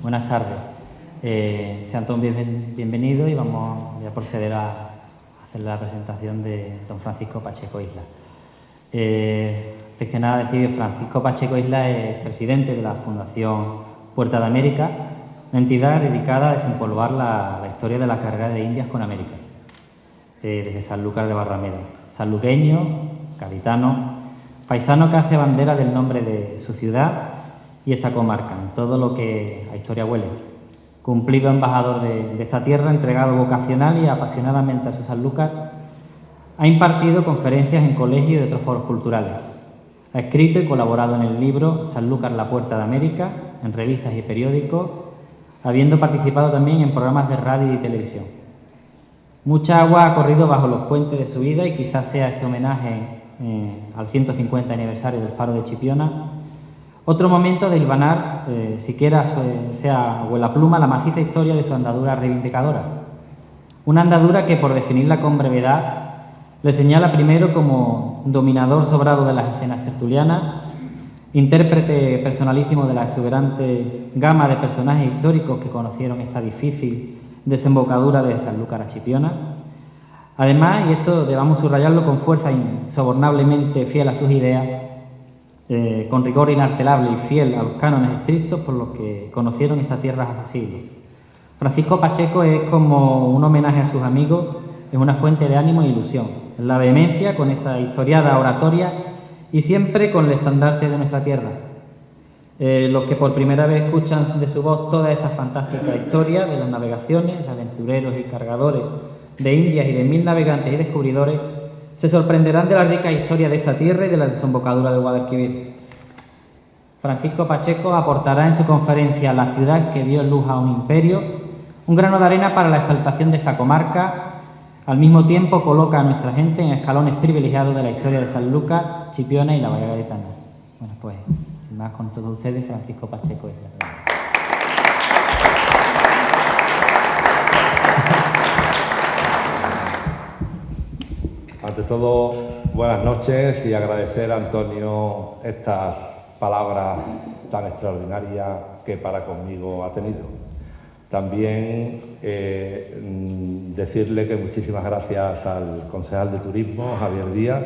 Buenas tardes. Sean todos bienvenidos y voy a proceder a hacer la presentación de don Francisco Pacheco Isla. Antes que nada decir que Francisco Pacheco Isla es presidente de la Fundación Puerta de América, una entidad dedicada a desempolvar la historia de la carrera de Indias con América, desde Sanlúcar de Barrameda. Sanluqueño, gaditano, paisano que hace bandera del nombre de su ciudad y esta comarca, en todo lo que a historia huele. Cumplido embajador de esta tierra, entregado vocacional y apasionadamente a su Sanlúcar, ha impartido conferencias en colegios y otros foros culturales. Ha escrito y colaborado en el libro Sanlúcar, la Puerta de América, en revistas y periódicos, habiendo participado también en programas de radio y televisión. Mucha agua ha corrido bajo los puentes de su vida y quizás sea este homenaje al 150 aniversario del Faro de Chipiona otro momento de hilvanar, siquiera sea abuela pluma, la maciza historia de su andadura reivindicadora. Una andadura que, por definirla con brevedad, le señala primero como dominador sobrado de las escenas tertulianas, intérprete personalísimo de la exuberante gama de personajes históricos que conocieron esta difícil desembocadura de Sanlúcar a Chipiona. Además, y esto debamos subrayarlo con fuerza, insobornablemente fiel a sus ideas, con rigor inalterable y fiel a los cánones estrictos por los que conocieron esta tierra hace siglos. Francisco Pacheco es como un homenaje a sus amigos, es una fuente de ánimo e ilusión, es la vehemencia con esa historiada oratoria y siempre con el estandarte de nuestra tierra. Los que por primera vez escuchan de su voz toda esta fantástica historia de las navegaciones, de aventureros y cargadores, de indias y de mil navegantes y descubridores, se sorprenderán de la rica historia de esta tierra y de la desembocadura del Guadalquivir. Francisco Pacheco aportará en su conferencia La ciudad que dio luz a un imperio, un grano de arena para la exaltación de esta comarca. Al mismo tiempo coloca a nuestra gente en escalones privilegiados de la historia de Sanlúcar, Chipiona y la Bahía Gaditana. Bueno, pues, sin más, con todos ustedes, Francisco Pacheco Isla. Ante todo, buenas noches y agradecer a Antonio estas palabras tan extraordinarias que para conmigo ha tenido. También decirle que muchísimas gracias al concejal de Turismo, Javier Díaz,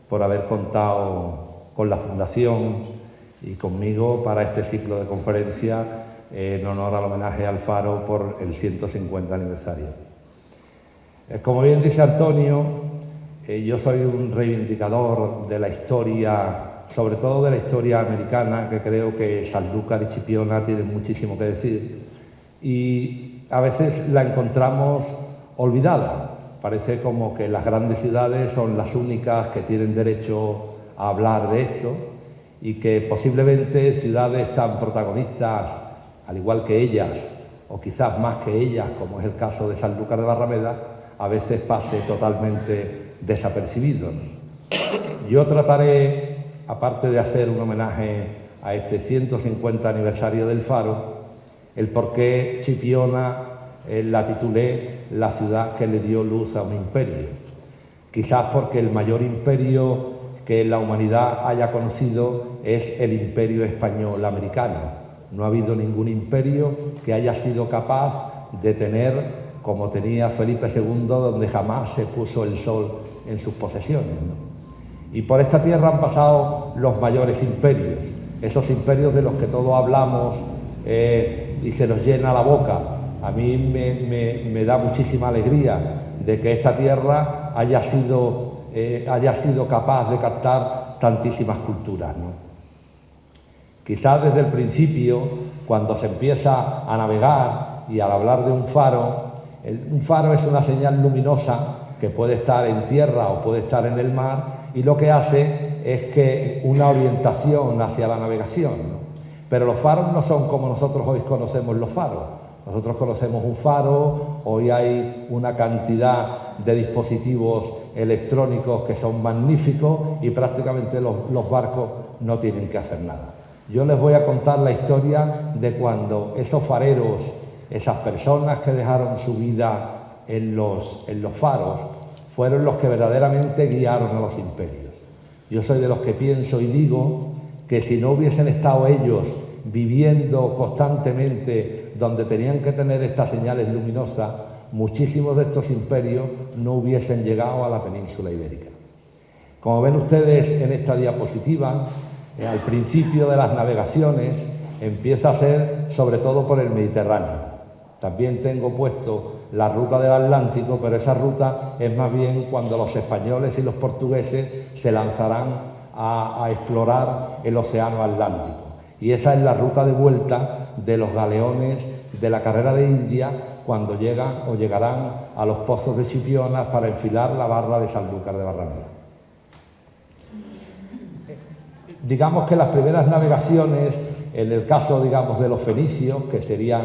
por haber contado con la Fundación y conmigo para este ciclo de conferencias en honor al homenaje al Faro por el 150 aniversario. Como bien dice Antonio, yo soy un reivindicador de la historia, sobre todo de la historia americana, que creo que Sanlúcar y Chipiona tienen muchísimo que decir. Y a veces la encontramos olvidada. Parece como que las grandes ciudades son las únicas que tienen derecho a hablar de esto y que posiblemente ciudades tan protagonistas, al igual que ellas, o quizás más que ellas, como es el caso de Sanlúcar de Barrameda, a veces pase totalmente desapercibido. Yo trataré, aparte de hacer un homenaje a este 150 aniversario del Faro, el por qué Chipiona la titulé la ciudad que le dio luz a un imperio. Quizás porque el mayor imperio que la humanidad haya conocido es el imperio español americano. No ha habido ningún imperio que haya sido capaz de tener como tenía Felipe II, donde jamás se puso el sol en sus posesiones, ¿no? Y por esta tierra han pasado los mayores imperios, esos imperios de los que todos hablamos y se nos llena la boca. A mí me da muchísima alegría de que esta tierra haya sido capaz de captar tantísimas culturas, ¿no? Quizás desde el principio, cuando se empieza a navegar y al hablar de un faro es una señal luminosa que puede estar en tierra o puede estar en el mar, y lo que hace es que una orientación hacia la navegación, ¿no? Pero los faros no son como nosotros hoy conocemos los faros. Nosotros conocemos un faro, hoy hay una cantidad de dispositivos electrónicos que son magníficos y prácticamente los barcos no tienen que hacer nada. Yo les voy a contar la historia de cuando esos fareros, esas personas que dejaron su vida en los faros, fueron los que verdaderamente guiaron a los imperios. Yo soy de los que pienso y digo que si no hubiesen estado ellos viviendo constantemente donde tenían que tener estas señales luminosas, muchísimos de estos imperios no hubiesen llegado a la península ibérica. Como ven ustedes en esta diapositiva, al principio de las navegaciones empieza a ser sobre todo por el Mediterráneo. También tengo puesto la ruta del Atlántico, pero esa ruta es más bien cuando los españoles y los portugueses se lanzarán a explorar el océano Atlántico. Y esa es la ruta de vuelta de los galeones de la carrera de India cuando llegan o llegarán a los pozos de Chipiona para enfilar la barra de Sanlúcar de Barrameda. Digamos que las primeras navegaciones, en el caso, digamos, de los fenicios, que serían,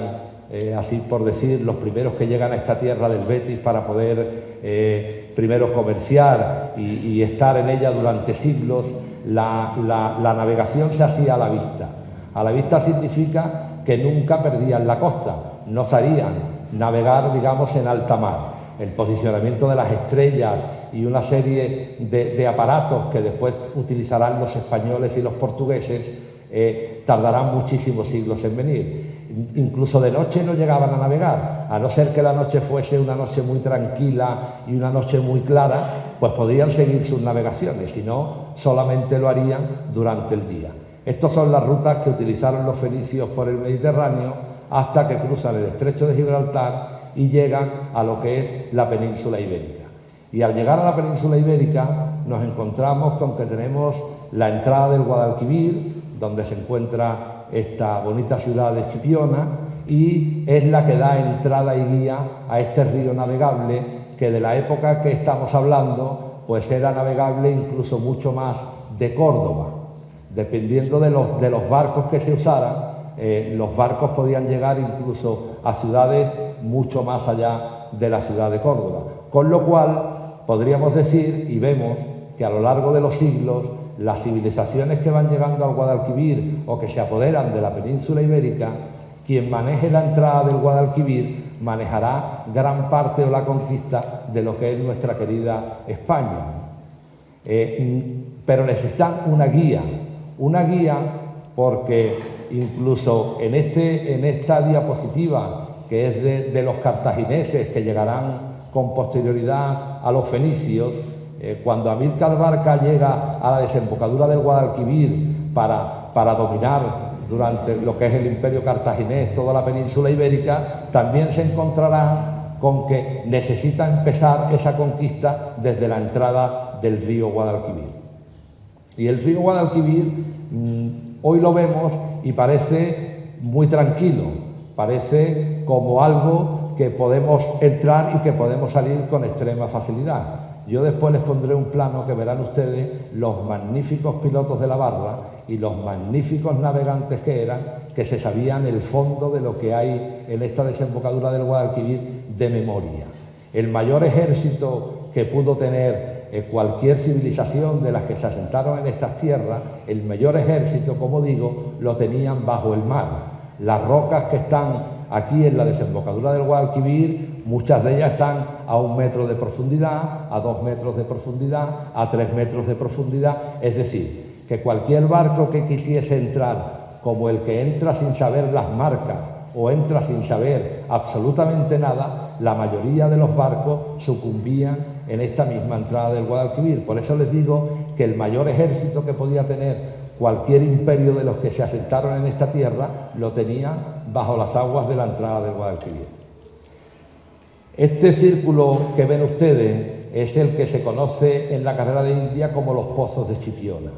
así por decir, los primeros que llegan a esta tierra del Betis para poder primero comerciar y estar en ella durante siglos, la navegación se hacía a la vista. A la vista significa que nunca perdían la costa, no sabían navegar, digamos, en alta mar. El posicionamiento de las estrellas y una serie de aparatos que después utilizarán los españoles y los portugueses tardarán muchísimos siglos en venir. Incluso de noche no llegaban a navegar, a no ser que la noche fuese una noche muy tranquila y una noche muy clara, pues podrían seguir sus navegaciones, si no, solamente lo harían durante el día. Estas son las rutas que utilizaron los fenicios por el Mediterráneo hasta que cruzan el estrecho de Gibraltar y llegan a lo que es la península ibérica. Y al llegar a la península ibérica nos encontramos con que tenemos la entrada del Guadalquivir, donde se encuentra esta bonita ciudad de Chipiona, y es la que da entrada y guía a este río navegable que de la época que estamos hablando pues era navegable incluso mucho más de Córdoba. Dependiendo de los barcos que se usaran, los barcos podían llegar incluso a ciudades mucho más allá de la ciudad de Córdoba. Con lo cual podríamos decir, y vemos, que a lo largo de los siglos las civilizaciones que van llegando al Guadalquivir o que se apoderan de la península ibérica, quien maneje la entrada del Guadalquivir manejará gran parte de la conquista de lo que es nuestra querida España. Pero necesitan una guía porque incluso en esta diapositiva, que es de los cartagineses que llegarán con posterioridad a los fenicios, cuando Amílcar Barca llega a la desembocadura del Guadalquivir para dominar durante lo que es el imperio cartaginés toda la península ibérica, también se encontrará con que necesita empezar esa conquista desde la entrada del río Guadalquivir. Y el río Guadalquivir hoy lo vemos y parece muy tranquilo, parece como algo que podemos entrar y que podemos salir con extrema facilidad. Yo después les pondré un plano que verán ustedes los magníficos pilotos de la barra y los magníficos navegantes que eran, que se sabían el fondo de lo que hay en esta desembocadura del Guadalquivir de memoria. El mayor ejército que pudo tener cualquier civilización de las que se asentaron en estas tierras, el mayor ejército, como digo, lo tenían bajo el mar. Las rocas que están aquí en la desembocadura del Guadalquivir, muchas de ellas están a 1 metro de profundidad, a 2 metros de profundidad, a 3 metros de profundidad. Es decir, que cualquier barco que quisiese entrar, como el que entra sin saber las marcas o entra sin saber absolutamente nada, la mayoría de los barcos sucumbían en esta misma entrada del Guadalquivir. Por eso les digo que el mayor ejército que podía tener cualquier imperio de los que se asentaron en esta tierra lo tenía bajo las aguas de la entrada del Guadalquivir. Este círculo que ven ustedes es el que se conoce en la carrera de India como los pozos de Chipiona.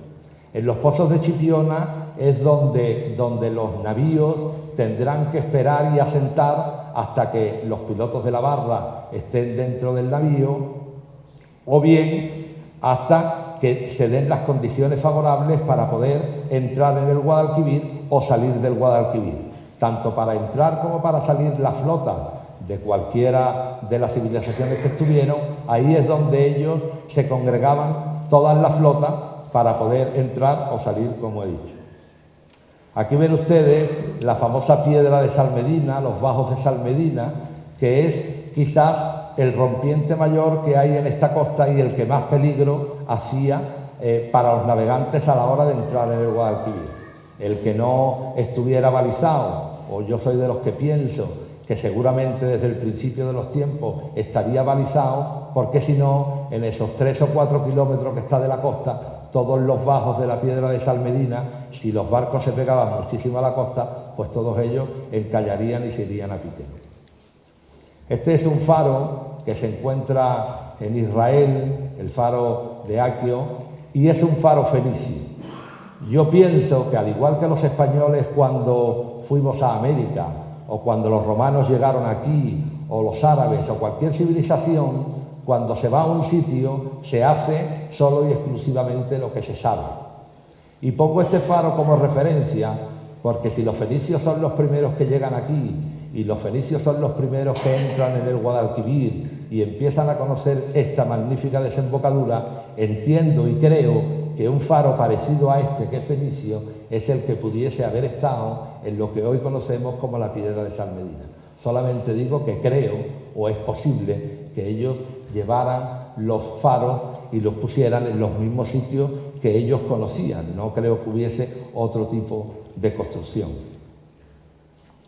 En los pozos de Chipiona es donde los navíos tendrán que esperar y asentar hasta que los pilotos de la barra estén dentro del navío, o bien hasta que se den las condiciones favorables para poder entrar en el Guadalquivir o salir del Guadalquivir. Tanto para entrar como para salir la flota de cualquiera de las civilizaciones que estuvieron, ahí es donde ellos se congregaban todas las flotas para poder entrar o salir, como he dicho. Aquí ven ustedes la famosa piedra de Salmedina, los bajos de Salmedina, que es quizás el rompiente mayor que hay en esta costa y el que más peligro hacía para los navegantes a la hora de entrar en el Guadalquivir. el que no estuviera balizado, o yo soy de los que pienso que seguramente desde el principio de los tiempos estaría balizado, porque si no, en esos 3 o 4 kilómetros que está de la costa, todos los bajos de la Piedra de Salmedina, si los barcos se pegaban muchísimo a la costa, pues todos ellos encallarían y se irían a pique. Este es un faro que se encuentra en Israel, el faro de Aquio, y es un faro fenicio. Yo pienso que al igual que los españoles cuando fuimos a América, o cuando los romanos llegaron aquí, o los árabes, o cualquier civilización, cuando se va a un sitio se hace solo y exclusivamente lo que se sabe. Y pongo este faro como referencia porque si los fenicios son los primeros que llegan aquí y los fenicios son los primeros que entran en el Guadalquivir y empiezan a conocer esta magnífica desembocadura, entiendo y creo que un faro parecido a este, que es fenicio, es el que pudiese haber estado en lo que hoy conocemos como la Piedra de Salmedina. Solamente digo que creo, o es posible, que ellos llevaran los faros y los pusieran en los mismos sitios que ellos conocían. No creo que hubiese otro tipo de construcción.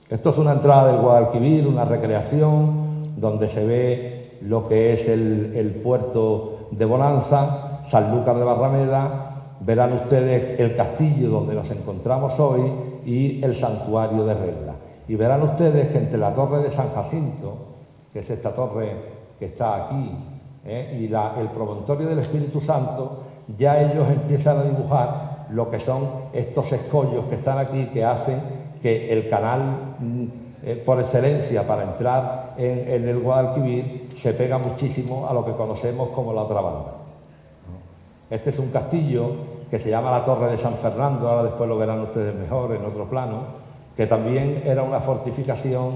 Esto es una entrada del Guadalquivir, una recreación, donde se ve lo que es el puerto de Bonanza, Sanlúcar de Barrameda. Verán ustedes el castillo donde nos encontramos hoy y el santuario de Regla. Y verán ustedes que entre la torre de San Jacinto, que es esta torre que está aquí, y el promontorio del Espíritu Santo, ya ellos empiezan a dibujar lo que son estos escollos que están aquí, que hacen que el canal por excelencia para entrar en el Guadalquivir se pega muchísimo a lo que conocemos como la otra banda. Este es un castillo que se llama la Torre de San Fernando, ahora después lo verán ustedes mejor en otro plano, que también era una fortificación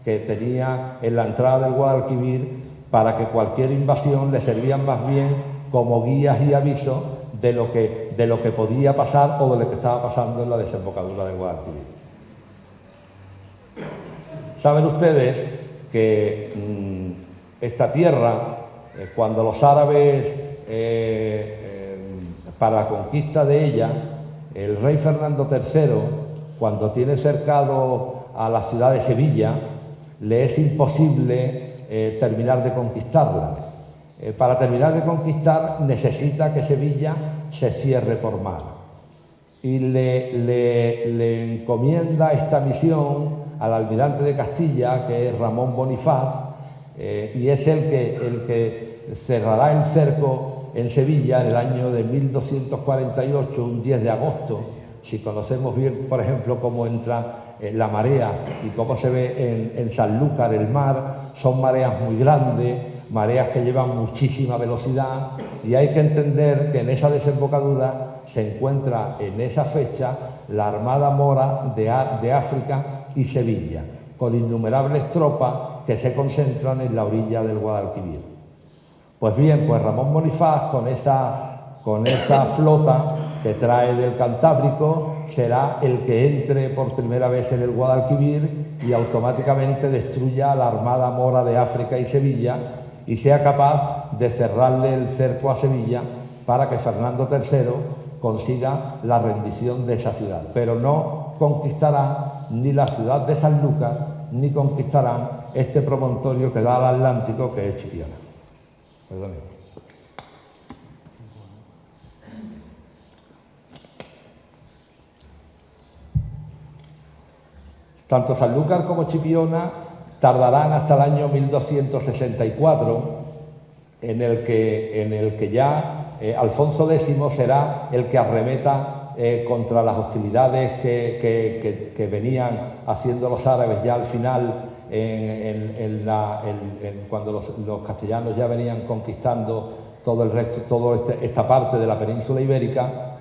que tenía en la entrada del Guadalquivir para que cualquier invasión le servían más bien como guías y avisos de lo que podía pasar o de lo que estaba pasando en la desembocadura del Guadalquivir. Saben ustedes que esta tierra, cuando los árabes, para la conquista de ella, el rey Fernando III, cuando tiene cercado a la ciudad de Sevilla, le es imposible terminar de conquistarla. Para terminar de conquistar necesita que Sevilla se cierre por mar. Y le encomienda esta misión al almirante de Castilla, que es Ramón Bonifaz, y es el que cerrará el cerco en Sevilla en el año de 1248, un 10 de agosto. Si conocemos bien, por ejemplo, cómo entra la marea y cómo se ve en Sanlúcar el mar, son mareas muy grandes, mareas que llevan muchísima velocidad, y hay que entender que en esa desembocadura se encuentra en esa fecha la Armada Mora de África y Sevilla, con innumerables tropas que se concentran en la orilla del Guadalquivir. Pues bien, pues Ramón Bonifaz, con esa flota que trae del Cantábrico, será el que entre por primera vez en el Guadalquivir y automáticamente destruya a la Armada Mora de África y Sevilla y sea capaz de cerrarle el cerco a Sevilla para que Fernando III consiga la rendición de esa ciudad. Pero no conquistará ni la ciudad de Sanlúcar ni conquistarán este promontorio que da al Atlántico, que es Chipiona. Perdón. Tanto Sanlúcar como Chipiona tardarán hasta el año 1264, en el que ya Alfonso X será el que arremeta contra las hostilidades que venían haciendo los árabes ya al final, cuando los castellanos ya venían conquistando todo el resto, toda esta parte de la península ibérica.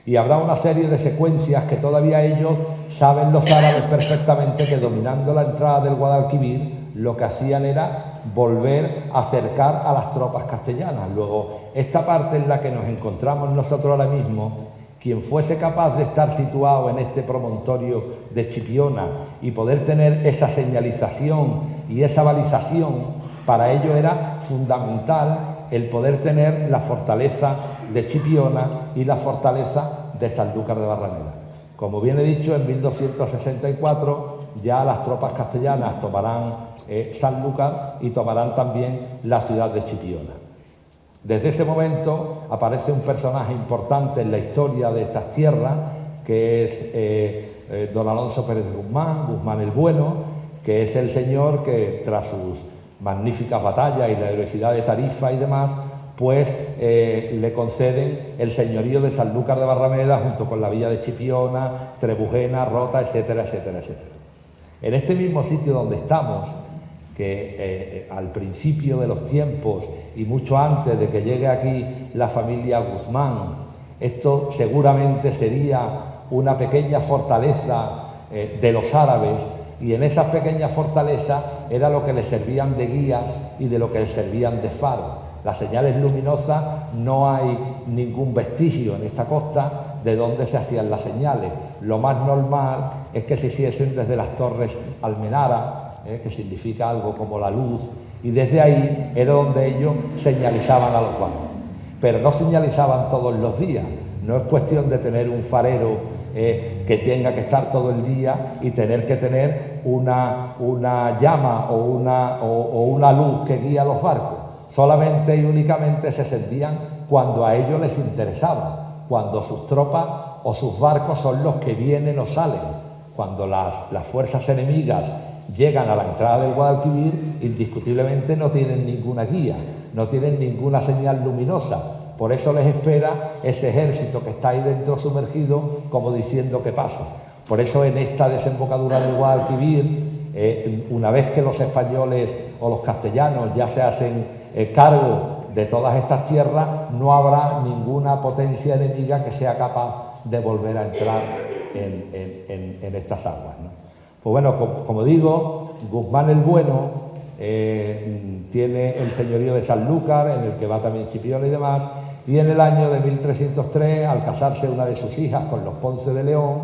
Y habrá una serie de secuencias que todavía ellos saben, los árabes, perfectamente, que dominando la entrada del Guadalquivir lo que hacían era volver a acercar a las tropas castellanas. Luego, esta parte en la que nos encontramos nosotros ahora mismo, quien fuese capaz de estar situado en este promontorio de Chipiona y poder tener esa señalización y esa balización, para ello era fundamental el poder tener la fortaleza de Chipiona y la fortaleza de Sanlúcar de Barrameda. Como bien he dicho, en 1264 ya las tropas castellanas tomarán Sanlúcar y tomarán también la ciudad de Chipiona. Desde ese momento aparece un personaje importante en la historia de estas tierras, que es don Alonso Pérez de Guzmán, Guzmán el Bueno, que es el señor que, tras sus magníficas batallas y la heroicidad de Tarifa y demás, pues le conceden el señorío de Sanlúcar de Barrameda junto con la villa de Chipiona, Trebujena, Rota, etcétera, etcétera, etcétera. En este mismo sitio donde estamos, que al principio de los tiempos y mucho antes de que llegue aquí la familia Guzmán, esto seguramente sería una pequeña fortaleza de los árabes, y en esas pequeñas fortalezas era lo que les servían de guías y de lo que les servían de faro. Las señales luminosas, no hay ningún vestigio en esta costa de dónde se hacían las señales. Lo más normal es que se hiciesen desde las torres Almenara, que significa algo como la luz, y desde ahí era donde ellos señalizaban a los barcos. Pero no señalizaban todos los días, no es cuestión de tener un farero que tenga que estar todo el día y tener que tener una llama o una luz que guía los barcos. Solamente y únicamente se encendían cuando a ellos les interesaba, cuando sus tropas o sus barcos son los que vienen o salen. Cuando las fuerzas enemigas llegan a la entrada del Guadalquivir, indiscutiblemente no tienen ninguna guía, no tienen ninguna señal luminosa. Por eso les espera ese ejército que está ahí dentro sumergido, como diciendo que pase. Por eso en esta desembocadura del Guadalquivir, una vez que los españoles o los castellanos ya se hacen cargo de todas estas tierras, no habrá ninguna potencia enemiga que sea capaz de volver a entrar en estas aguas, ¿no? Pues bueno, como digo, Guzmán el Bueno tiene el señorío de Sanlúcar, en el que va también Chipiona y demás, y en el año de 1303, al casarse una de sus hijas con los Ponce de León,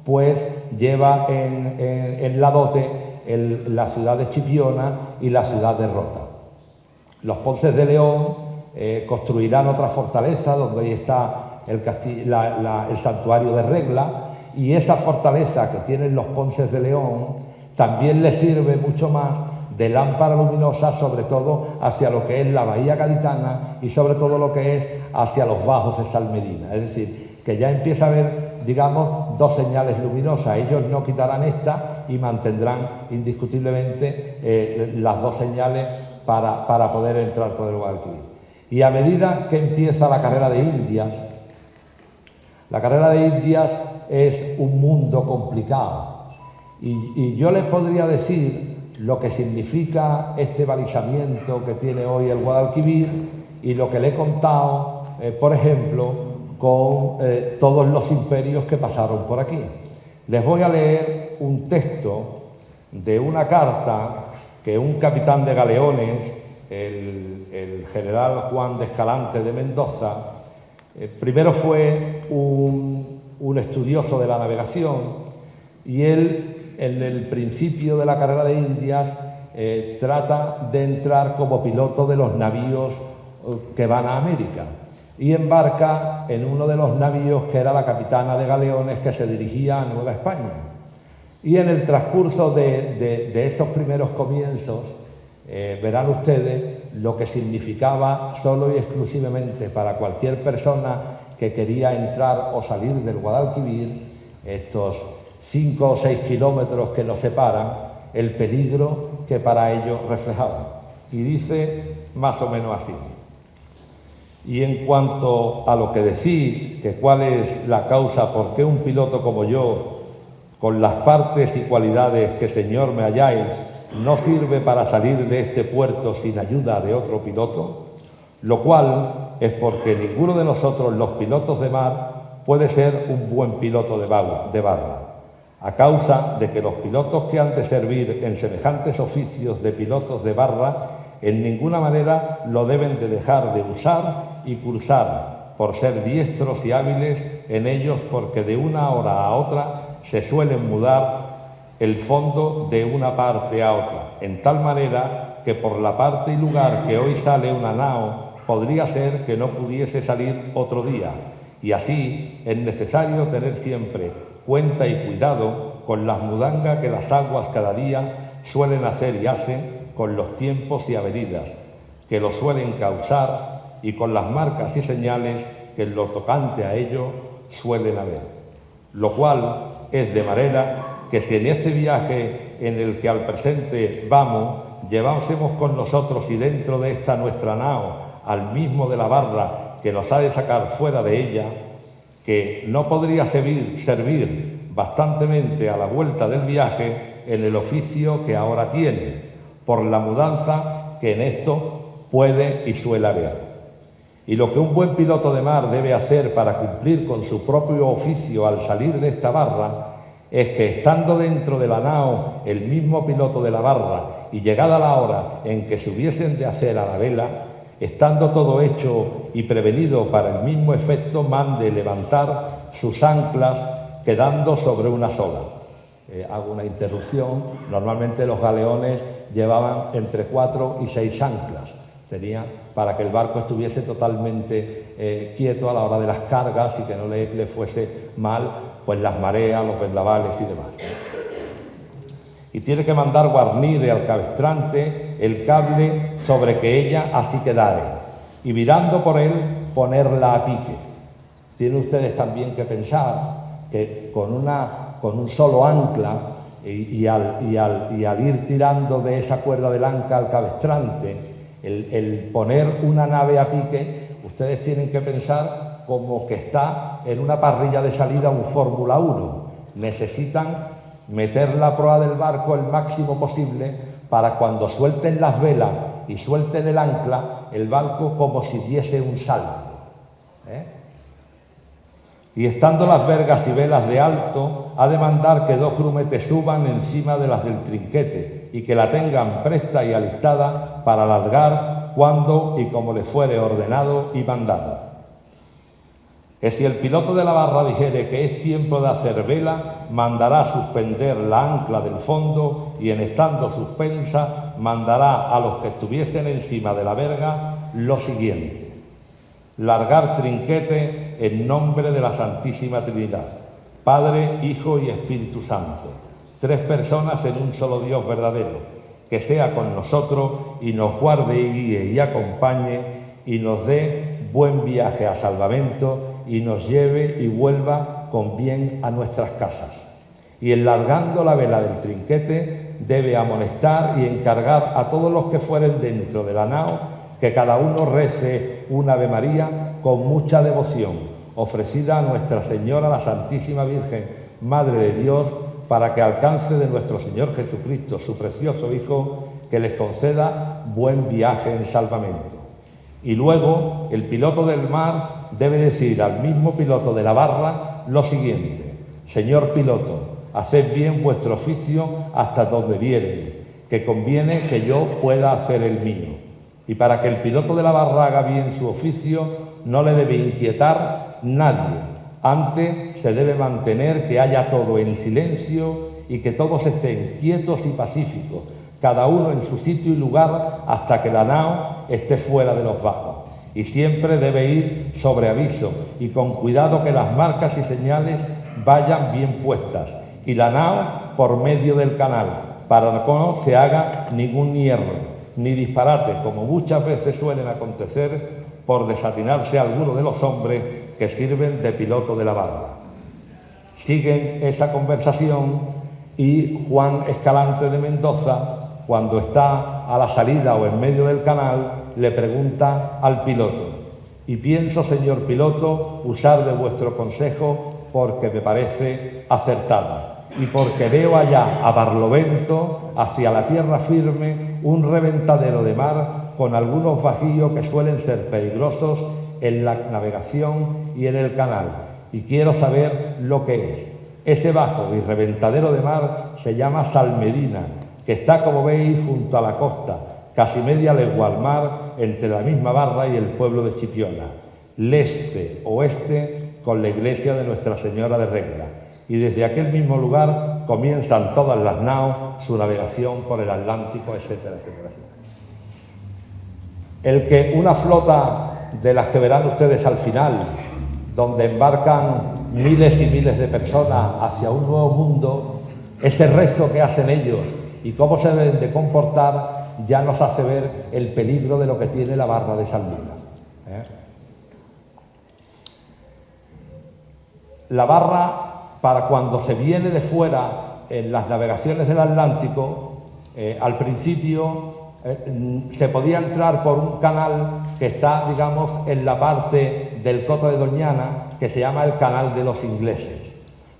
pues lleva en la dote la ciudad de Chipiona y la ciudad de Rota. Los Ponces de León construirán otra fortaleza donde ahí está el santuario de Regla, y esa fortaleza que tienen los Ponces de León también les sirve mucho más de lámpara luminosa, sobre todo hacia lo que es la bahía gaditana y sobre todo lo que es hacia los bajos de Salmedina. Es decir, que ya empieza a haber, digamos, dos señales luminosas. Ellos no quitarán esta y mantendrán indiscutiblemente las dos señales para poder entrar por el Guadalquivir. Y a medida que empieza la carrera de Indias, la carrera de Indias es un mundo complicado. Y yo les podría decir lo que significa este balizamiento que tiene hoy el Guadalquivir y lo que le he contado, por ejemplo, con todos los imperios que pasaron por aquí. Les voy a leer un texto de una carta que un capitán de galeones, el general Juan de Escalante de Mendoza, primero fue un estudioso de la navegación, y él, en el principio de la carrera de Indias, trata de entrar como piloto de los navíos que van a América, y embarca en uno de los navíos que era la capitana de galeones que se dirigía a Nueva España. Y en el transcurso de estos primeros comienzos, verán ustedes lo que significaba solo y exclusivamente para cualquier persona que quería entrar o salir del Guadalquivir, estos 5 o 6 kilómetros que nos separan, el peligro que para ellos reflejaba. Y dice más o menos así: y en cuanto a lo que decís, que cuál es la causa por qué un piloto como yo, con las partes y cualidades que, Señor, me halláis, no sirve para salir de este puerto sin ayuda de otro piloto, lo cual es porque ninguno de nosotros, los pilotos de mar, puede ser un buen piloto de barra, a causa de que los pilotos que han de servir en semejantes oficios de pilotos de barra en ninguna manera lo deben de dejar de usar y cursar, por ser diestros y hábiles en ellos, porque de una hora a otra se suelen mudar el fondo de una parte a otra, en tal manera que por la parte y lugar que hoy sale una nao, podría ser que no pudiese salir otro día, y así es necesario tener siempre cuenta y cuidado con las mudangas que las aguas cada día suelen hacer y hacen con los tiempos y avenidas que lo suelen causar y con las marcas y señales que en lo tocante a ello suelen haber. Lo cual es de manera que si en este viaje en el que al presente vamos, llevásemos con nosotros y dentro de esta nuestra nao al mismo de la barra que nos ha de sacar fuera de ella, que no podría servir bastantemente a la vuelta del viaje en el oficio que ahora tiene, por la mudanza que en esto puede y suele haber. Y lo que un buen piloto de mar debe hacer para cumplir con su propio oficio al salir de esta barra es que, estando dentro de la nao el mismo piloto de la barra y llegada la hora en que se hubiesen de hacer a la vela, estando todo hecho y prevenido para el mismo efecto, mande levantar sus anclas quedando sobre una sola. Hago una interrupción. Normalmente los galeones llevaban entre 4 y 6 anclas. Tenía para que el barco estuviese totalmente quieto a la hora de las cargas y que no le fuese mal pues las mareas, los vendavales y demás. Y tiene que mandar guarnir al cabestrante el cable sobre que ella así quedare, y virando por él ponerla a pique. Tienen ustedes también que pensar que con un solo ancla y al ir tirando de esa cuerda del ancla al cabestrante, el poner una nave a pique, ustedes tienen que pensar como que está en una parrilla de salida un Fórmula 1. Necesitan meter la proa del barco el máximo posible para cuando suelten las velas y suelten el ancla, el barco como si diese un salto. Y estando las vergas y velas de alto, ha de mandar que 2 grumetes suban encima de las del trinquete y que la tengan presta y alistada para largar cuando y como le fuere ordenado y mandado. Que si el piloto de la barra dijere que es tiempo de hacer vela, mandará suspender la ancla del fondo y, en estando suspensa, mandará a los que estuviesen encima de la verga lo siguiente: largar trinquete en nombre de la Santísima Trinidad, Padre, Hijo y Espíritu Santo, 3 personas en un solo Dios verdadero, que sea con nosotros y nos guarde y guíe y acompañe y nos dé buen viaje a salvamento y nos lleve y vuelva con bien a nuestras casas. Y enlargando la vela del trinquete debe amonestar y encargar a todos los que fueren dentro de la nao que cada uno rece una Ave María con mucha devoción, ofrecida a Nuestra Señora, la Santísima Virgen, Madre de Dios, para que alcance de nuestro Señor Jesucristo, su precioso Hijo, que les conceda buen viaje en salvamento. Y luego el piloto del mar debe decir al mismo piloto de la barra lo siguiente: señor piloto, haced bien vuestro oficio hasta donde viereis, que conviene que yo pueda hacer el mío. Y para que el piloto de la barra haga bien su oficio, no le debe inquietar nadie. Antes se debe mantener que haya todo en silencio y que todos estén quietos y pacíficos, cada uno en su sitio y lugar hasta que la nao esté fuera de los bajos. Y siempre debe ir sobre aviso y con cuidado que las marcas y señales vayan bien puestas y la nao por medio del canal, para que no se haga ningún hierro ni disparate, como muchas veces suelen acontecer por desatinarse alguno de los hombres que sirven de piloto de la barra. Siguen esa conversación y Juan Escalante de Mendoza, cuando está a la salida o en medio del canal, le pregunta al piloto: y pienso, señor piloto, usar de vuestro consejo porque me parece acertado y porque veo allá a barlovento, hacia la tierra firme, un reventadero de mar con algunos bajíos que suelen ser peligrosos en la navegación y en el canal, y quiero saber lo que es. Ese bajo y reventadero de mar se llama Salmedina, que está, como veis, junto a la costa, casi media legua al mar, entre la misma barra y el pueblo de Chipiona, leste, oeste, con la iglesia de Nuestra Señora de Regla. Y desde aquel mismo lugar comienzan todas las naos su navegación por el Atlántico, etcétera, etcétera, etcétera. El que una flota de las que verán ustedes al final, donde embarcan miles y miles de personas hacia un nuevo mundo, ese rezo que hacen ellos y cómo se deben de comportar ya nos hace ver el peligro de lo que tiene la barra de Sanlúcar. La barra, para cuando se viene de fuera en las navegaciones del Atlántico, al principio se podía entrar por un canal que está, digamos, en la parte del Coto de Doñana, que se llama el Canal de los Ingleses.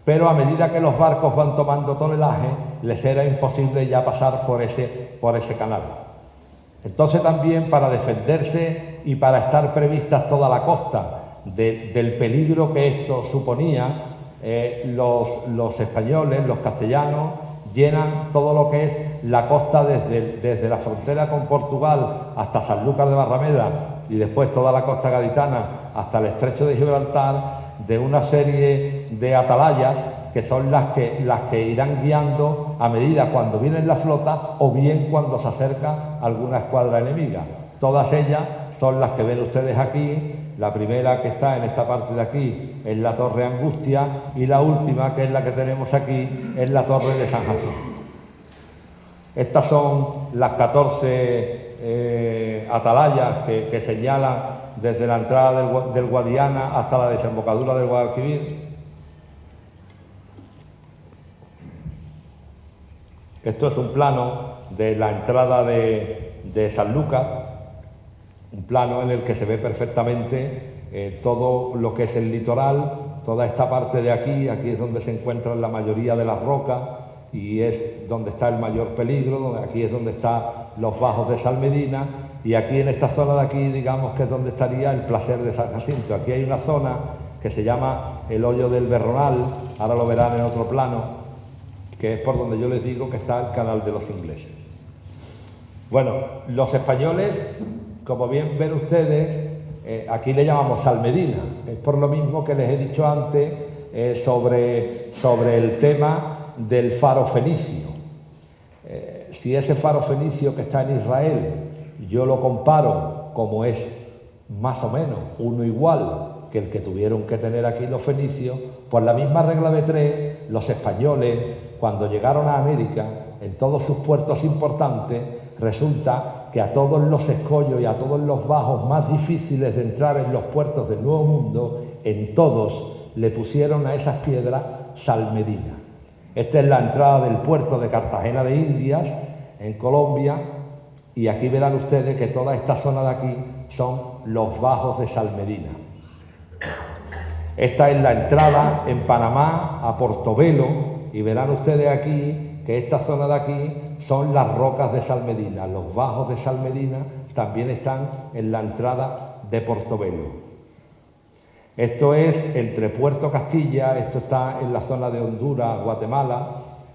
Pero a medida que los barcos van tomando tonelaje, les era imposible ya pasar por ese canal. Entonces también, para defenderse y para estar previstas toda la costa del peligro que esto suponía, los españoles, los castellanos, llenan todo lo que es la costa desde la frontera con Portugal hasta Sanlúcar de Barrameda y después toda la costa gaditana hasta el estrecho de Gibraltar, de una serie de atalayas que son las que irán guiando a medida cuando viene la flota o bien cuando se acerca alguna escuadra enemiga. Todas ellas son las que ven ustedes aquí. La primera, que está en esta parte de aquí, es la Torre Angustia, y la última, que es la que tenemos aquí, es la Torre de San Jacinto. Estas son las 14 atalayas que señalan desde la entrada del Guadiana hasta la desembocadura del Guadalquivir. Esto es un plano de la entrada de Sanlúcar, un plano en el que se ve perfectamente todo lo que es el litoral, toda esta parte de aquí es donde se encuentran la mayoría de las rocas y es donde está el mayor peligro, aquí es donde están los bajos de Salmedina y aquí en esta zona de aquí, digamos que es donde estaría el placer de San Jacinto. Aquí hay una zona que se llama el Hoyo del Berronal, ahora lo verán en otro plano, que es por donde yo les digo que está el Canal de los Ingleses. Bueno, los españoles, como bien ven ustedes, aquí le llamamos Salmedina. Es por lo mismo que les he dicho antes sobre el tema del faro fenicio. Si ese faro fenicio que está en Israel, yo lo comparo como es más o menos uno igual que el que tuvieron que tener aquí los fenicios, por la misma regla de tres, los españoles, cuando llegaron a América, en todos sus puertos importantes, resulta que a todos los escollos y a todos los bajos más difíciles de entrar en los puertos del Nuevo Mundo, en todos le pusieron a esas piedras Salmedina. Esta es la entrada del puerto de Cartagena de Indias, en Colombia, y aquí verán ustedes que toda esta zona de aquí son los bajos de Salmedina. Esta es la entrada en Panamá a Portobelo, y verán ustedes aquí que esta zona de aquí son las rocas de Salmedina. Los bajos de Salmedina también están en la entrada de Portobelo. Esto es entre Puerto Castilla, esto está en la zona de Honduras, Guatemala.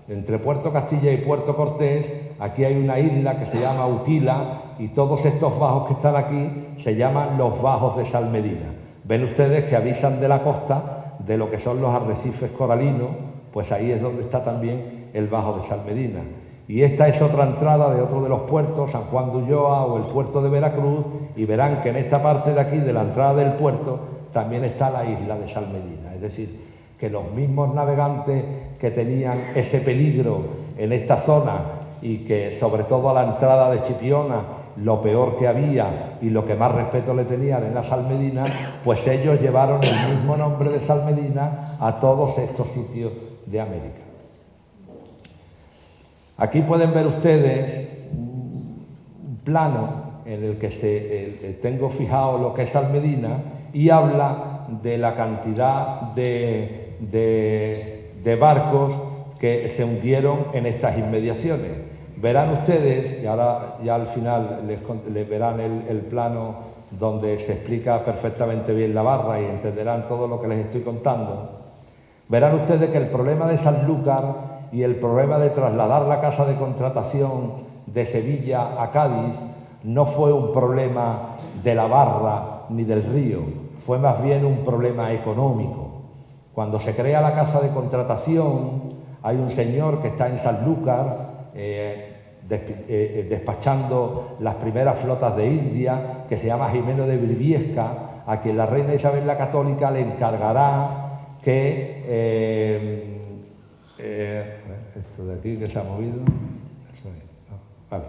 Entre Puerto Castilla y Puerto Cortés, aquí hay una isla que se llama Utila y todos estos bajos que están aquí se llaman los bajos de Salmedina. Ven ustedes que avisan de la costa de lo que son los arrecifes coralinos, pues ahí es donde está también el bajo de Salmedina. Y esta es otra entrada de otro de los puertos, San Juan de Ulloa o el puerto de Veracruz, y verán que en esta parte de aquí, de la entrada del puerto, también está la isla de Salmedina. Es decir, que los mismos navegantes que tenían ese peligro en esta zona y que sobre todo a la entrada de Chipiona lo peor que había y lo que más respeto le tenían en la Salmedina, pues ellos llevaron el mismo nombre de Salmedina a todos estos sitios de América. Aquí pueden ver ustedes un plano en el que tengo fijado lo que es Salmedina y habla de la cantidad de barcos que se hundieron en estas inmediaciones. Verán ustedes, y ahora ya al final les verán el plano donde se explica perfectamente bien la barra y entenderán todo lo que les estoy contando. Verán ustedes que el problema de Sanlúcar y el problema de trasladar la casa de contratación de Sevilla a Cádiz no fue un problema de la barra ni del río, fue más bien un problema económico. Cuando se crea la casa de contratación, hay un señor que está en Sanlúcar despachando las primeras flotas de India, que se llama Jimeno de Briviesca, a quien la reina Isabel la Católica le encargará que esto de aquí que se ha movido, eso es, no, vale.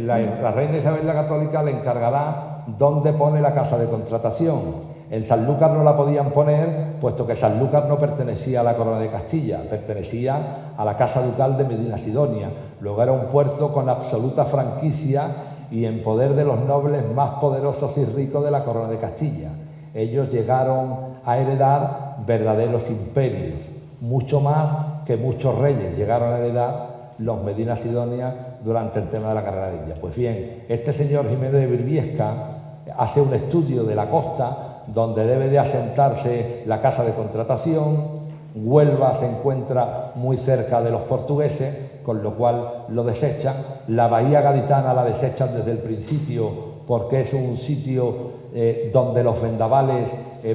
La reina Isabel la Católica le encargará dónde pone la casa de contratación. En Sanlúcar no la podían poner, puesto que Sanlúcar no pertenecía a la corona de Castilla, pertenecía a la casa ducal de Medina Sidonia. Luego era un puerto con absoluta franquicia y en poder de los nobles más poderosos y ricos de la corona de Castilla. Ellos llegaron a heredar verdaderos imperios, mucho más que muchos reyes llegaron a heredar los Medina Sidonia durante el tema de la carrera de Indias. Pues bien, este señor Jiménez de Briviesca hace un estudio de la costa donde debe de asentarse la casa de contratación. Huelva se encuentra muy cerca de los portugueses, con lo cual lo desechan. La bahía gaditana la desechan desde el principio porque es un sitio donde los vendavales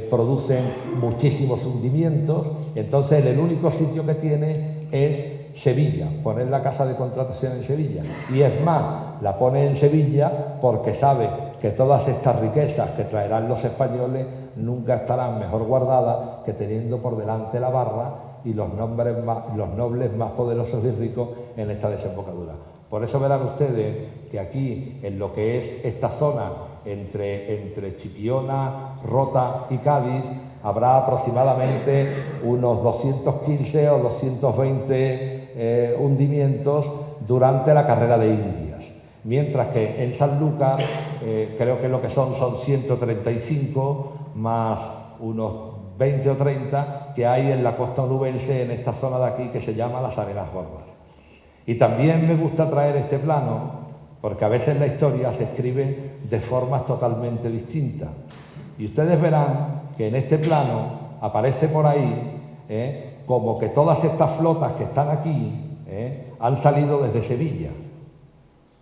producen muchísimos hundimientos. Entonces el único sitio que tiene es Sevilla, poner la casa de contratación en Sevilla. Y es más, la pone en Sevilla porque sabe que todas estas riquezas que traerán los españoles nunca estarán mejor guardadas que teniendo por delante la barra y los nobles más poderosos y ricos en esta desembocadura. Por eso verán ustedes que aquí, en lo que es esta zona entre Chipiona, Rota y Cádiz, habrá aproximadamente unos 215 o 220 hundimientos durante la carrera de Indias. Mientras que en Sanlúcar creo que lo que son 135 más unos 20 o 30 que hay en la costa onubense, en esta zona de aquí que se llama las Arenas Gordas. Y también me gusta traer este plano porque a veces la historia se escribe de formas totalmente distintas. Y ustedes verán que en este plano aparece por ahí como que todas estas flotas que están aquí han salido desde Sevilla.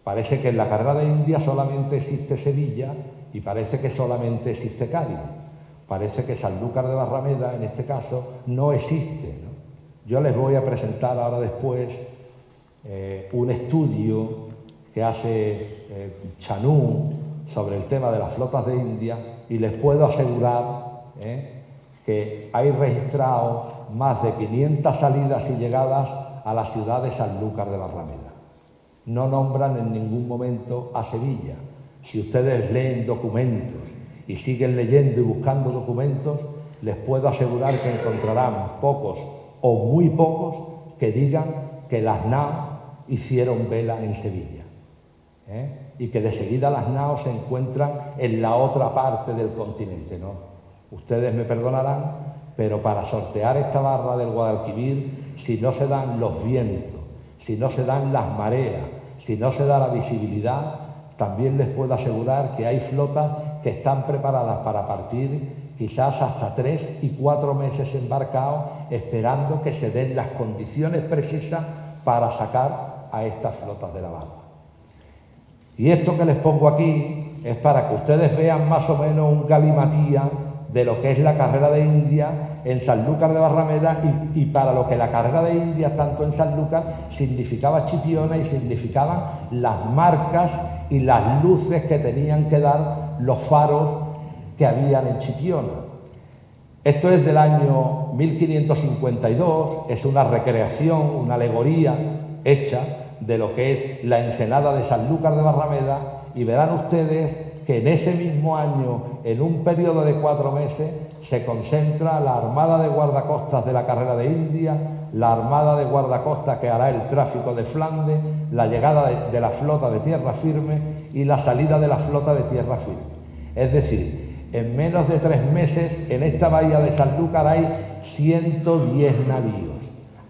Parece que en la carrera de Indias solamente existe Sevilla y parece que solamente existe Cádiz. Parece que Sanlúcar de Barrameda, en este caso, no existe, ¿no? Yo les voy a presentar ahora después un estudio que hace Chanú sobre el tema de las flotas de India y les puedo asegurar que hay registrado más de 500 salidas y llegadas a la ciudad de Sanlúcar de Barrameda. No nombran en ningún momento a Sevilla. Si ustedes leen documentos y siguen leyendo y buscando documentos, les puedo asegurar que encontrarán pocos o muy pocos que digan que las naos hicieron vela en Sevilla. Y que de seguida las naos se encuentran en la otra parte del continente, ¿no? Ustedes me perdonarán, pero para sortear esta barra del Guadalquivir, si no se dan los vientos, si no se dan las mareas, si no se da la visibilidad, también les puedo asegurar que hay flotas que están preparadas para partir quizás hasta 3 y 4 meses embarcados, esperando que se den las condiciones precisas para sacar a estas flotas de la barra. Y esto que les pongo aquí es para que ustedes vean más o menos un galimatía de lo que es la carrera de Indias en Sanlúcar de Barrameda y para lo que la carrera de Indias, tanto en Sanlúcar, significaba Chipiona y significaban las marcas y las luces que tenían que dar los faros que habían en Chipiona. Esto es del año 1552, es una recreación, una alegoría hecha de lo que es la ensenada de Sanlúcar de Barrameda y verán ustedes que en ese mismo año, en un periodo de 4 meses, se concentra la Armada de Guardacostas de la carrera de Indias, la Armada de Guardacostas que hará el tráfico de Flandes, la llegada de la flota de tierra firme y la salida de la flota de tierra firme. Es decir, en menos de 3 meses en esta bahía de Sanlúcar hay 110 navíos.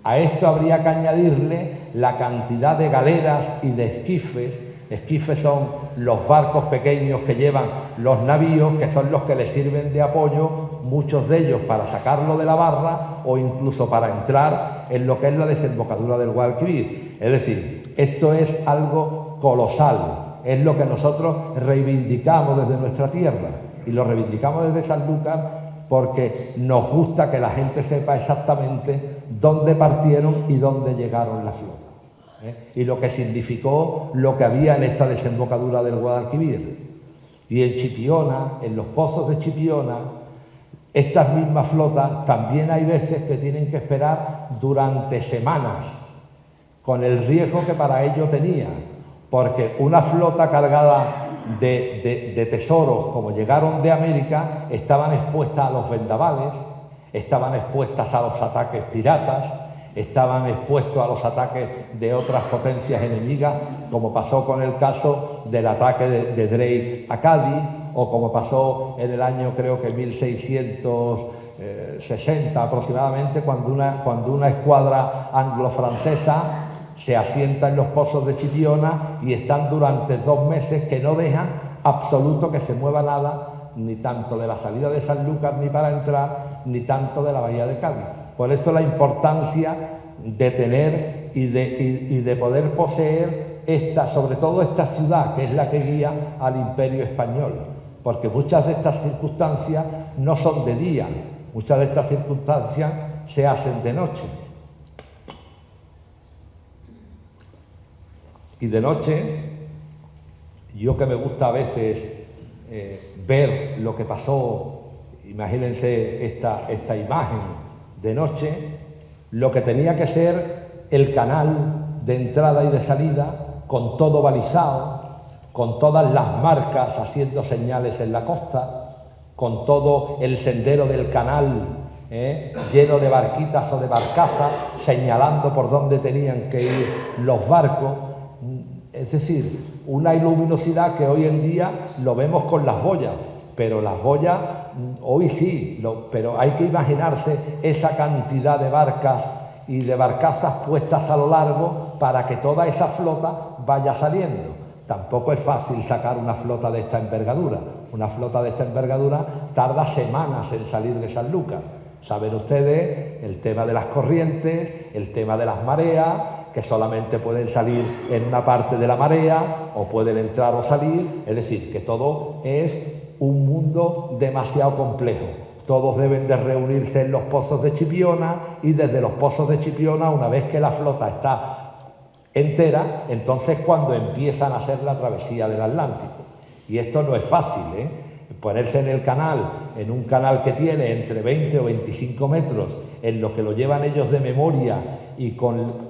A esto habría que añadirle la cantidad de galeras y de esquifes. Esquifes son los barcos pequeños que llevan los navíos, que son los que les sirven de apoyo, muchos de ellos para sacarlo de la barra o incluso para entrar en lo que es la desembocadura del Guadalquivir. Es decir, esto es algo colosal, es lo que nosotros reivindicamos desde nuestra tierra y lo reivindicamos desde Sanlúcar porque nos gusta que la gente sepa exactamente dónde partieron y dónde llegaron las flotas. Y lo que significó lo que había en esta desembocadura del Guadalquivir. Y en Chipiona, en los pozos de Chipiona, estas mismas flotas también hay veces que tienen que esperar durante semanas, con el riesgo que para ello tenía, porque una flota cargada de tesoros, como llegaron de América, estaban expuestas a los vendavales, estaban expuestas a los ataques piratas, estaban expuestos a los ataques de otras potencias enemigas, como pasó con el caso del ataque de Drake a Cádiz, o como pasó en el año, creo que 1660 aproximadamente, cuando una escuadra anglo-francesa se asienta en los pozos de Chipiona y están durante 2 meses que no dejan absoluto que se mueva nada, ni tanto de la salida de Sanlúcar ni para entrar, ni tanto de la bahía de Cádiz. Por eso la importancia de tener y de poder poseer sobre todo esta ciudad, que es la que guía al Imperio Español, porque muchas de estas circunstancias no son de día, muchas de estas circunstancias se hacen de noche. Y de noche, yo que me gusta a veces ver lo que pasó, imagínense esta imagen de noche, lo que tenía que ser el canal de entrada y de salida, con todo balizado, con todas las marcas haciendo señales en la costa, con todo el sendero del canal lleno de barquitas o de barcazas, señalando por dónde tenían que ir los barcos. Es decir, una luminosidad que hoy en día lo vemos con las boyas, pero las boyas hoy sí, pero hay que imaginarse esa cantidad de barcas y de barcazas puestas a lo largo para que toda esa flota vaya saliendo. Tampoco es fácil sacar una flota de esta envergadura. Una flota de esta envergadura tarda semanas en salir de Sanlúcar. Saben ustedes el tema de las corrientes, el tema de las mareas, que solamente pueden salir en una parte de la marea o pueden entrar o salir. Es decir, que todo es un mundo demasiado complejo. Todos deben de reunirse en los pozos de Chipiona y desde los pozos de Chipiona, una vez que la flota está entera, entonces cuando empiezan a hacer la travesía del Atlántico. Y esto no es fácil, ponerse en el canal, en un canal que tiene entre 20 o 25 metros, en lo que lo llevan ellos de memoria y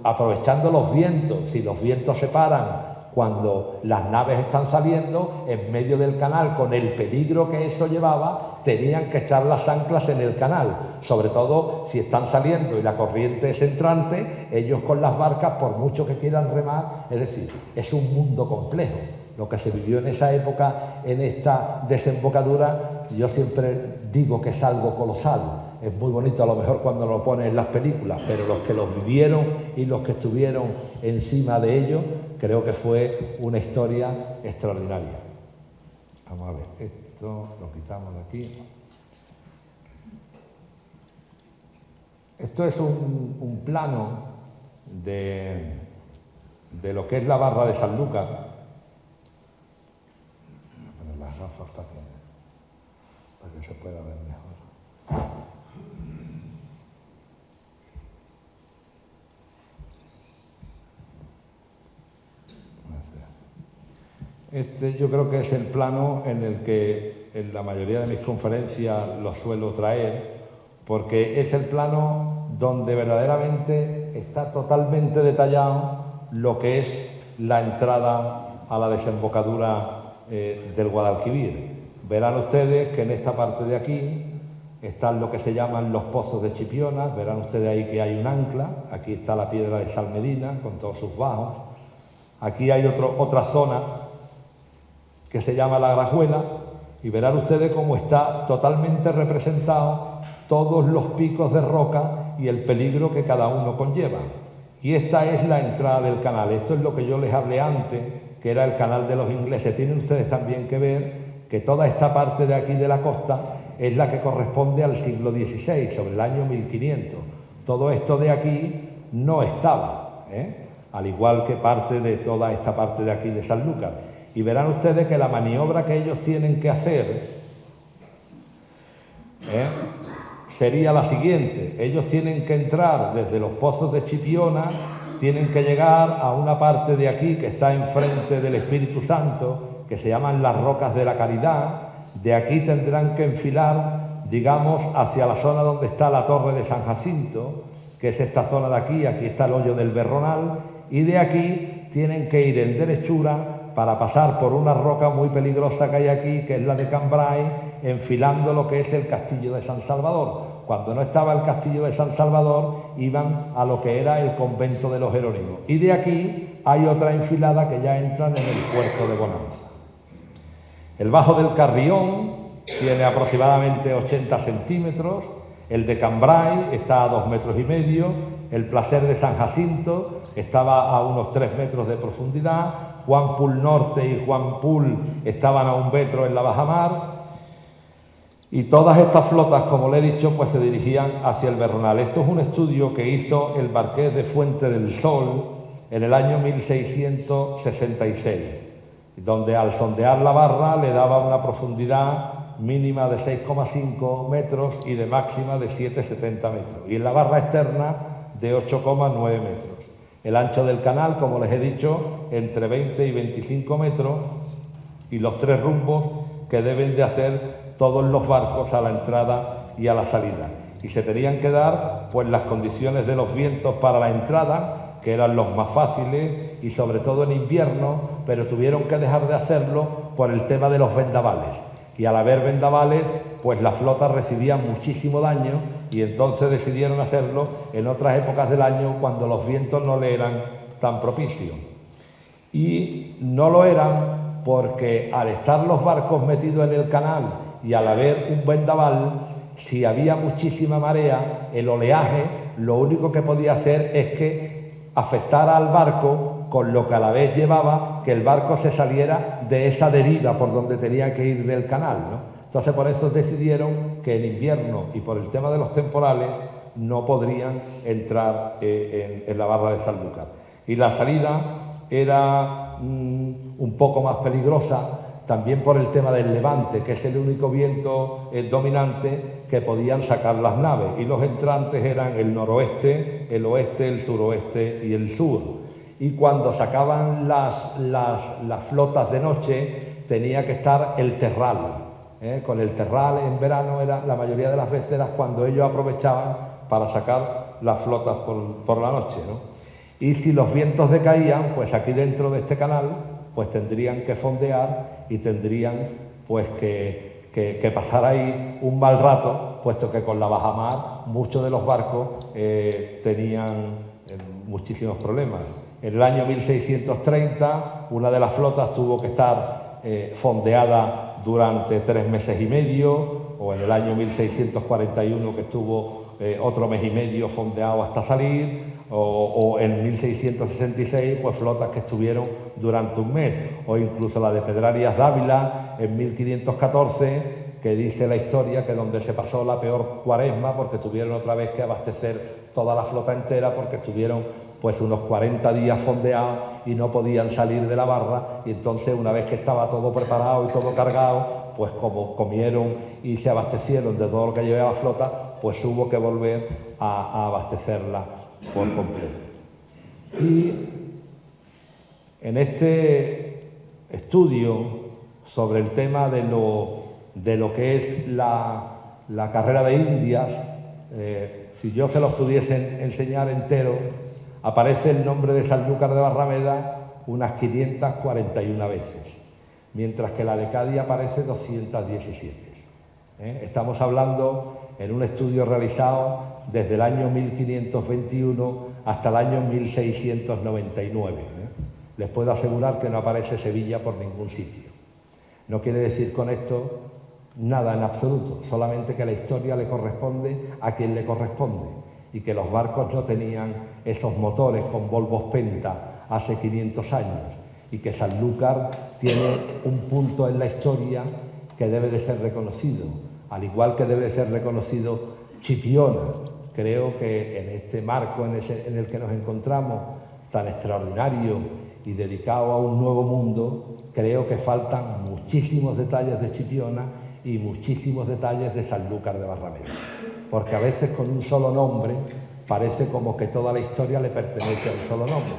aprovechando los vientos. Si los vientos se paran cuando las naves están saliendo, en medio del canal, con el peligro que eso llevaba, tenían que echar las anclas en el canal, sobre todo si están saliendo y la corriente es entrante, ellos con las barcas, por mucho que quieran remar, es decir, es un mundo complejo. Lo que se vivió en esa época, en esta desembocadura, yo siempre digo que es algo colosal. Es muy bonito a lo mejor cuando lo ponen en las películas, pero los que los vivieron y los que estuvieron encima de ello, creo que fue una historia extraordinaria. Vamos a ver, esto lo quitamos de aquí. Esto es un plano de lo que es la barra de Sanlúcar. Voy a poner las gafas para que se pueda ver mejor. Este yo creo que es el plano en el que en la mayoría de mis conferencias lo suelo traer, porque es el plano donde verdaderamente está totalmente detallado lo que es la entrada a la desembocadura del Guadalquivir. Verán ustedes que en esta parte de aquí están lo que se llaman los pozos de Chipiona, verán ustedes ahí que hay un ancla, aquí está la piedra de Salmedina con todos sus bajos, aquí hay otra zona que se llama La Grajuela, y verán ustedes cómo está totalmente representado todos los picos de roca y el peligro que cada uno conlleva. Y esta es la entrada del canal. Esto es lo que yo les hablé antes, que era el canal de los ingleses. Tienen ustedes también que ver que toda esta parte de aquí de la costa es la que corresponde al siglo XVI, sobre el año 1500. Todo esto de aquí no estaba, al igual que parte de toda esta parte de aquí de Sanlúcar. Y verán ustedes que la maniobra que ellos tienen que hacer sería la siguiente. Ellos tienen que entrar desde los pozos de Chipiona, tienen que llegar a una parte de aquí que está enfrente del Espíritu Santo, que se llaman las Rocas de la Caridad. De aquí tendrán que enfilar digamos, hacia la zona donde está la Torre de San Jacinto, que es esta zona de aquí, aquí está el hoyo del Berronal, y de aquí tienen que ir en derechura para pasar por una roca muy peligrosa que hay aquí, que es la de Cambrai, enfilando lo que es el Castillo de San Salvador. Cuando no estaba el Castillo de San Salvador, iban a lo que era el convento de los Jerónimos. Y de aquí hay otra enfilada que ya entran en el puerto de Bonanza. El Bajo del Carrión tiene aproximadamente 80 centímetros, el de Cambrai está a 2,5 metros, el Placer de San Jacinto estaba a unos 3 metros de profundidad, Juan Pul Norte y Juan Pul estaban a 1 metro en la bajamar, y todas estas flotas, como le he dicho, pues se dirigían hacia el Berronal. Esto es un estudio que hizo el marqués de Fuente del Sol en el año 1666, donde al sondear la barra le daba una profundidad mínima de 6,5 metros y de máxima de 7,70 metros, y en la barra externa de 8,9 metros. El ancho del canal, como les he dicho, entre 20 y 25 metros, y los 3 rumbos que deben de hacer todos los barcos a la entrada y a la salida. Y se tenían que dar pues las condiciones de los vientos para la entrada, que eran los más fáciles, y sobre todo en invierno, pero tuvieron que dejar de hacerlo por el tema de los vendavales. Y al haber vendavales, pues la flota recibía muchísimo daño, y entonces decidieron hacerlo en otras épocas del año cuando los vientos no le eran tan propicios. Y no lo eran porque al estar los barcos metidos en el canal y al haber un vendaval, si había muchísima marea, el oleaje lo único que podía hacer es que afectara al barco, con lo que a la vez llevaba que el barco se saliera de esa deriva por donde tenía que ir del canal, ¿no? Entonces por eso decidieron que en invierno y por el tema de los temporales no podrían entrar en la barra de Sanlúcar. Y la salida era un poco más peligrosa, también por el tema del levante, que es el único viento dominante que podían sacar las naves, y los entrantes eran el noroeste, el oeste, el suroeste y el sur. Y cuando sacaban las flotas de noche tenía que estar el terral. Con el terral en verano era, la mayoría de las veces era cuando ellos aprovechaban para sacar las flotas por la noche, ¿no? Y si los vientos decaían, pues aquí dentro de este canal pues tendrían que fondear y tendrían pues que pasar ahí un mal rato, puesto que con la bajamar muchos de los barcos tenían muchísimos problemas. En el año 1630 una de las flotas tuvo que estar fondeada durante 3 meses y medio, o en el año 1641 que estuvo otro mes y medio fondeado hasta salir, o en 1666 pues flotas que estuvieron durante 1 mes, o incluso la de Pedrarias Dávila en 1514, que dice la historia que donde se pasó la peor cuaresma, porque tuvieron otra vez que abastecer toda la flota entera, porque estuvieron pues unos 40 días fondeados y no podían salir de la barra, y entonces una vez que estaba todo preparado y todo cargado, pues como comieron y se abastecieron de todo lo que llevaba la flota, pues hubo que volver a abastecerla por completo. Y en este estudio sobre el tema de lo que es la carrera de Indias, si yo se los pudiese enseñar entero, aparece el nombre de Sanlúcar de Barrameda unas 541 veces, mientras que la de Cádiz aparece 217. Estamos hablando en un estudio realizado desde el año 1521 hasta el año 1699. Les puedo asegurar que no aparece Sevilla por ningún sitio. No quiere decir con esto nada en absoluto, solamente que la historia le corresponde a quien le corresponde, y que los barcos no tenían esos motores con Volvos Penta hace 500 años, y que Sanlúcar tiene un punto en la historia que debe de ser reconocido, al igual que debe de ser reconocido Chipiona. Creo que en este marco en el que nos encontramos, tan extraordinario y dedicado a un nuevo mundo, creo que faltan muchísimos detalles de Chipiona y muchísimos detalles de Sanlúcar de Barrameda, porque a veces con un solo nombre parece como que toda la historia le pertenece a un solo nombre,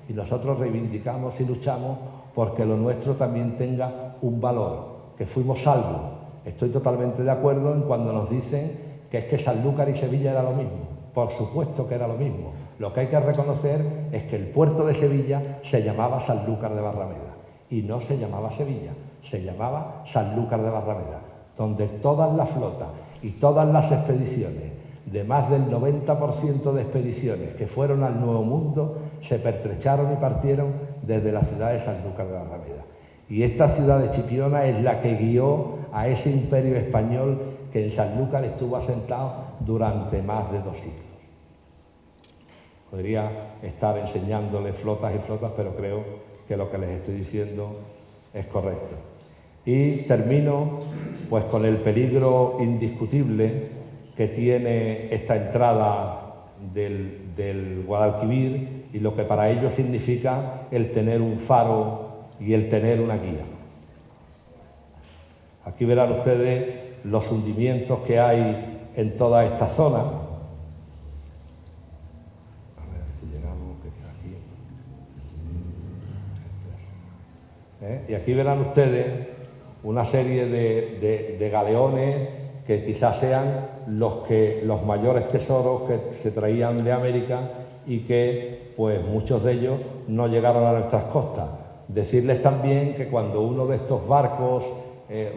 y nosotros reivindicamos y luchamos porque lo nuestro también tenga un valor, que fuimos salvos, Estoy totalmente de acuerdo en cuando nos dicen que es que Sanlúcar y Sevilla era lo mismo. Por supuesto que era lo mismo. Lo que hay que reconocer es que el puerto de Sevilla se llamaba Sanlúcar de Barrameda y no se llamaba Sevilla, se llamaba Sanlúcar de Barrameda, donde todas las flotas y todas las expediciones, de más del 90% de expediciones que fueron al Nuevo Mundo, se pertrecharon y partieron desde la ciudad de Sanlúcar de Barrameda. Y esta ciudad de Chipiona es la que guió a ese imperio español que en Sanlúcar estuvo asentado durante más de 2 siglos. Podría estar enseñándoles flotas y flotas, pero creo que lo que les estoy diciendo es correcto. Y termino pues con el peligro indiscutible que tiene esta entrada del Guadalquivir y lo que para ellos significa el tener un faro y el tener una guía. Aquí verán ustedes los hundimientos que hay en toda esta zona. A ver si llegamos, que está aquí. Y aquí verán ustedes una serie de galeones que quizás sean los mayores tesoros que se traían de América y que pues muchos de ellos no llegaron a nuestras costas. Decirles también que cuando uno de estos barcos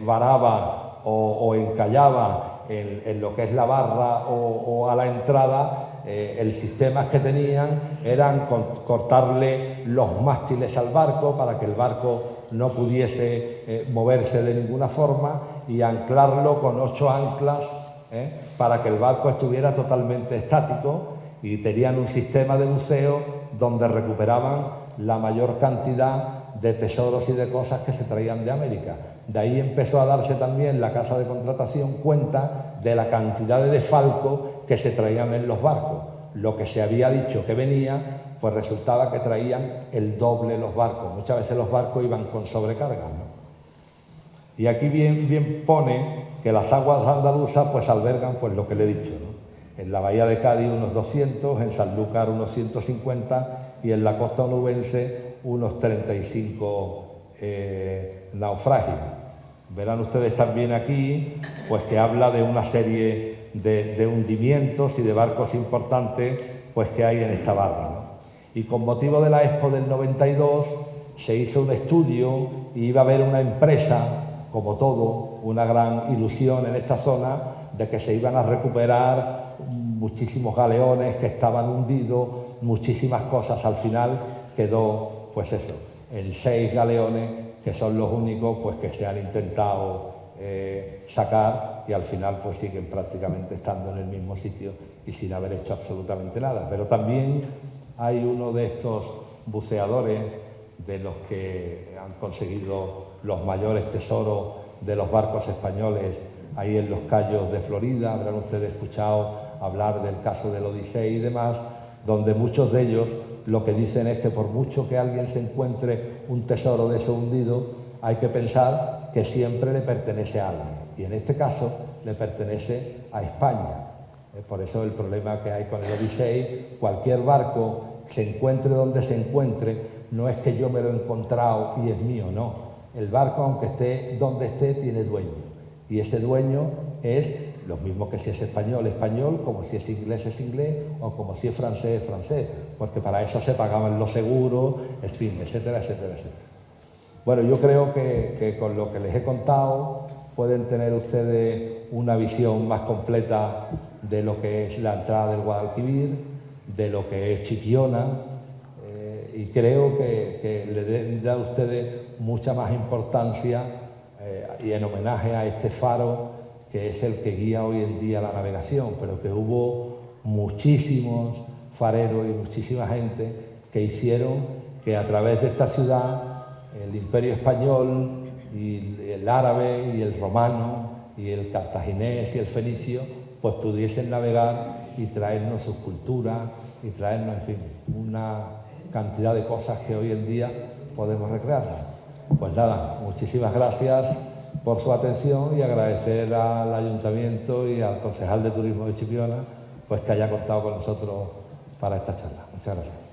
varaba o encallaba en lo que es la barra o a la entrada, el sistema que tenían eran cortarle los mástiles al barco para que el barco no pudiese moverse de ninguna forma y anclarlo con 8 anclas para que el barco estuviera totalmente estático, y tenían un sistema de buceo donde recuperaban la mayor cantidad de tesoros y de cosas que se traían de América. De ahí empezó a darse también la casa de contratación cuenta de la cantidad de desfalco que se traían en los barcos. Lo que se había dicho que venía, pues resultaba que traían el doble los barcos. Muchas veces los barcos iban con sobrecarga, ¿no? Y aquí bien pone que las aguas andaluzas pues albergan pues lo que le he dicho, ¿no? En la bahía de Cádiz unos 200, en Sanlúcar unos 150 y en la costa onubense unos 35 naufragios. Verán ustedes también aquí pues que habla de una serie de hundimientos y de barcos importantes pues que hay en esta barra, ¿no? Y con motivo de la Expo del 92 se hizo un estudio y iba a haber una empresa, como todo, una gran ilusión en esta zona de que se iban a recuperar muchísimos galeones que estaban hundidos, muchísimas cosas. Al final quedó pues eso, en 6 galeones que son los únicos pues que se han intentado sacar, y al final pues siguen prácticamente estando en el mismo sitio y sin haber hecho absolutamente nada. Pero también hay uno de estos buceadores de los que han conseguido los mayores tesoros de los barcos españoles ahí en los Cayos de Florida. Habrán ustedes escuchado hablar del caso del Odisei y demás, donde muchos de ellos lo que dicen es que por mucho que alguien se encuentre un tesoro de eso hundido, hay que pensar que siempre le pertenece a alguien. Y en este caso le pertenece a España. Por eso el problema que hay con el Odisei, cualquier barco se encuentre donde se encuentre, no es que yo me lo he encontrado y es mío, no. El barco, aunque esté donde esté, tiene dueño. Y ese dueño es lo mismo que si es español, español, como si es inglés, o como si es francés, francés, porque para eso se pagaban los seguros, en fin, etcétera, etcétera, etcétera. Bueno, yo creo que con lo que les he contado pueden tener ustedes una visión más completa de lo que es la entrada del Guadalquivir, de lo que es Chipiona, y creo que le deben dar a ustedes mucha más importancia y en homenaje a este faro que es el que guía hoy en día la navegación, pero que hubo muchísimos fareros y muchísima gente que hicieron que a través de esta ciudad el Imperio Español y el árabe y el romano y el cartaginés y el fenicio pues pudiesen navegar y traernos sus culturas y traernos, en fin, una cantidad de cosas que hoy en día podemos recrear. Pues nada, muchísimas gracias por su atención y agradecer al Ayuntamiento y al concejal de Turismo de Chipiona pues que haya contado con nosotros para esta charla. Muchas gracias.